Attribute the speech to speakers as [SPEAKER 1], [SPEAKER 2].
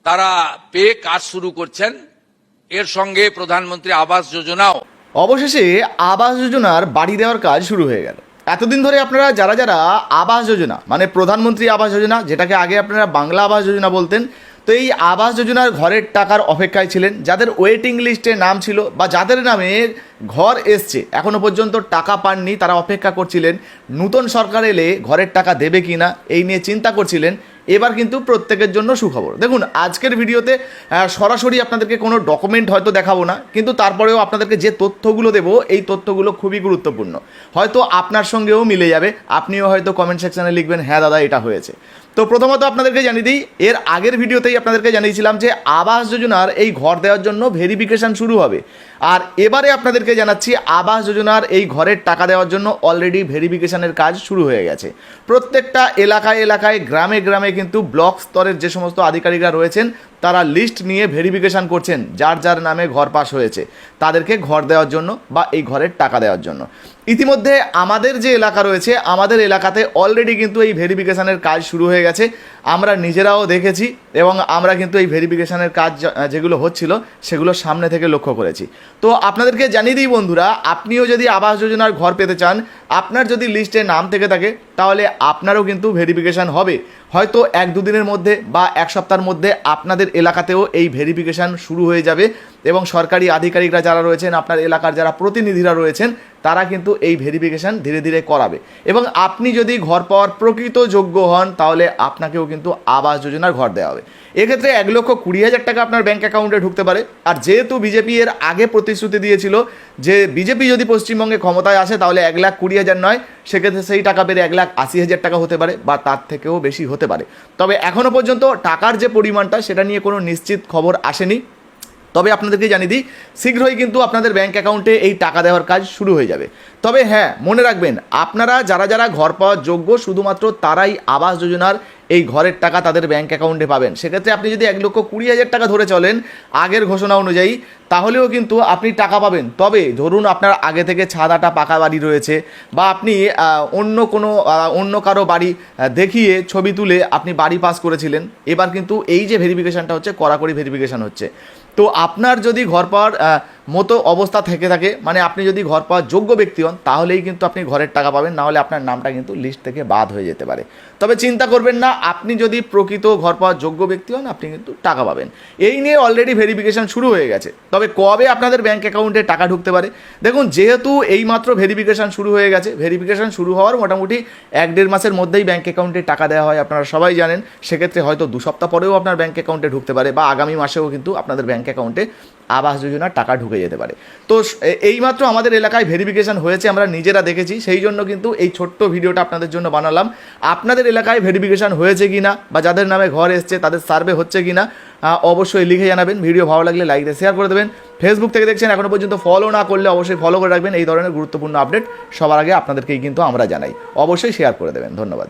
[SPEAKER 1] তারা পেয়ে কাজ শুরু করছেন। এর সঙ্গে প্রধানমন্ত্রী আবাস যোজনাও।
[SPEAKER 2] অবশেষে আবাস যোজনার বাড়ি দেওয়ার কাজ শুরু হয়ে গেল। এতদিন ধরে আপনারা যারা যারা আবাস যোজনা মানে প্রধানমন্ত্রী আবাস যোজনা, যেটাকে আগে আপনারা বাংলা আবাস যোজনা বলতেন, তো এই আবাস যোজনার ঘরের টাকার অপেক্ষায় ছিলেন, যাদের ওয়েটিং লিস্টে নাম ছিল বা যাদের নামে ঘর এসছে এখনও পর্যন্ত টাকা পাননি, তারা অপেক্ষা করছিলেন নূতন সরকার এলে ঘরের টাকা দেবে কি না এই নিয়ে চিন্তা করছিলেন। এবার কিন্তু প্রত্যেকের জন্য সুখবর। দেখুন, আজকের ভিডিওতে সরাসরি আপনাদেরকে কোনো ডকুমেন্ট হয়তো দেখাবো না, কিন্তু তারপরেও আপনাদেরকে যে তথ্যগুলো দেবো এই তথ্যগুলো খুবই গুরুত্বপূর্ণ। হয়তো আপনার সঙ্গেও মিলে যাবে, আপনিও হয়তো কমেন্ট সেকশানে লিখবেন হ্যাঁ দাদা এটা হয়েছে। তো প্রথমত আপনাদেরকে জানিয়ে দিই, এর আগের ভিডিওতেই আপনাদেরকে জানিয়েছিলাম যে আবাস যোজনার এই ঘর দেওয়ার জন্য ভেরিফিকেশান শুরু হবে। আর এবারে আপনাদেরকে জানাচ্ছি আবাস যোজনার এই ঘরের টাকা দেওয়ার জন্য অলরেডি ভেরিফিকেশানের কাজ শুরু হয়ে গেছে। প্রত্যেকটা এলাকায় এলাকায় গ্রামে গ্রামে কিন্তু ব্লক স্তরের যে সমস্ত আধিকারিকরা রয়েছেন তারা লিস্ট নিয়ে ভেরিফিকেশান করছেন যার যার নামে ঘর পাস হয়েছে তাদেরকে ঘর দেওয়ার জন্য বা এই ঘরের টাকা দেওয়ার জন্য। ইতিমধ্যে আমাদের যে এলাকা রয়েছে আমাদের এলাকাতে অলরেডি কিন্তু এই ভেরিফিকেশানের কাজ শুরু হয়ে গেছে। আমরা নিজেরাও দেখেছি এবং আমরা কিন্তু এই ভেরিফিকেশানের কাজ যেগুলো হচ্ছিল সেগুলো সামনে থেকে লক্ষ্য করেছি। তো আপনাদেরকে জানিয়ে দিই বন্ধুরা, আপনিও যদি আবাস যোজনার ঘর পেতে চান, আপনার যদি লিস্টে নাম থেকে থাকে তাহলে আপনারও কিন্তু ভেরিফিকেশান হবে। হয়তো 1-2 দিনের মধ্যে বা এক সপ্তাহের মধ্যে আপনাদের এলাকাতেও এই ভেরিফিকেশান শুরু হয়ে যাবে এবং সরকারি আধিকারিকরা যারা রয়েছেন, আপনার এলাকার যারা প্রতিনিধিরা রয়েছেন, তারা কিন্তু এই ভেরিফিকেশান ধীরে ধীরে করাবে। এবং আপনি যদি ঘর পাওয়ার প্রকৃত যোগ্য হন তাহলে আপনাকেও কিন্তু আবাস যোজনার ঘর দেওয়া হবে। এক্ষেত্রে 1,20,000 টাকা আপনার ব্যাঙ্ক অ্যাকাউন্টে ঢুকতে পারে। আর যেহেতু বিজেপি এর আগে প্রতিশ্রুতি দিয়েছিল যে বিজেপি যদি পশ্চিমবঙ্গে ক্ষমতায় আসে তাহলে 1,20,000 নয়, সেক্ষেত্রে সেই টাকা বেড়ে 1,80,000 টাকা হতে পারে বা তার থেকেও বেশি হতে পারে। তবে এখনও পর্যন্ত টাকার যে পরিমাণটা সেটা নিয়ে কোনো নিশ্চিত খবর আসেনি। তবে আপনাদেরকে জানিয়ে দিই, শীঘ্রই কিন্তু আপনাদের ব্যাঙ্ক অ্যাকাউন্টে এই টাকা দেওয়ার কাজ শুরু হয়ে যাবে। তবে হ্যাঁ, মনে রাখবেন আপনারা যারা যারা ঘর পাওয়ার যোগ্য শুধুমাত্র তারাই আবাস যোজনার এই ঘরের টাকা তাদের ব্যাঙ্ক অ্যাকাউন্টে পাবেন। সেক্ষেত্রে আপনি যদি 1,20,000 টাকা ধরে চলেন আগের ঘোষণা অনুযায়ী, তাহলেও কিন্তু আপনি টাকা পাবেন। তবে ধরুন আপনার আগে থেকে ছাদাটা পাকা বাড়ি রয়েছে বা আপনি অন্য কারো বাড়ি দেখিয়ে ছবি তুলে আপনি বাড়ি পাস করেছিলেন, এবার কিন্তু এই যে ভেরিফিকেশানটা হচ্ছে কড়াকড়ি ভেরিফিকেশান হচ্ছে। তো আপনার যদি ঘর পাওয়ার মতো অবস্থা থেকে থাকে, মানে আপনি যদি ঘর পাওয়ার যোগ্য ব্যক্তি হন, তাহলেই কিন্তু আপনি ঘরের টাকা পাবেন, নাহলে আপনার নামটা কিন্তু লিস্ট থেকে বাদ হয়ে যেতে পারে। তবে চিন্তা করবেন না, আপনি যদি প্রকৃত ঘর পাওয়ার যোগ্য ব্যক্তি হন আপনি কিন্তু টাকা পাবেন। এই নিয়ে অলরেডি ভেরিফিকেশান শুরু হয়ে গেছে। তবে কবে আপনাদের ব্যাঙ্ক অ্যাকাউন্টে টাকা ঢুকতে পারে, দেখুন যেহেতু এইমাত্র ভেরিফিকেশান শুরু হয়ে গেছে, ভেরিফিকেশান শুরু হওয়ার মোটামুটি 1-1.5 মাসের মধ্যেই ব্যাঙ্ক অ্যাকাউন্টে টাকা দেওয়া হয়, আপনারা সবাই জানেন। সেক্ষেত্রে হয়তো 2 সপ্তাহ পরেও আপনার ব্যাঙ্ক অ্যাকাউন্টে ঢুকতে পারে বা আগামী মাসেও কিন্তু আপনাদের ব্যাঙ্ক অ্যাকাউন্টে আবাস যোজনার টাকা ঢুকে যেতে পারে। তো এইমাত্র আমাদের এলাকায় ভেরিফিকেশান হয়েছে, আমরা নিজেরা দেখেছি, সেই জন্য কিন্তু এই ছোট্ট ভিডিওটা আপনাদের জন্য বানালাম। আপনাদের এলাকায় ভেরিফিকেশান হয়েছে কি না বা যাদের নামে ঘর এসছে তাদের সার্ভে হচ্ছে কি না অবশ্যই লিখে জানাবেন। ভিডিও ভালো লাগলে লাইক দিয়ে শেয়ার করে দেবেন। ফেসবুক থেকে দেখছেন, এখনও পর্যন্ত ফলো না করলে অবশ্যই ফলো করে রাখবেন। এই ধরনের গুরুত্বপূর্ণ আপডেট সবার আগে আপনাদেরকেই কিন্তু আমরা জানাই, অবশ্যই শেয়ার করে দেবেন। ধন্যবাদ।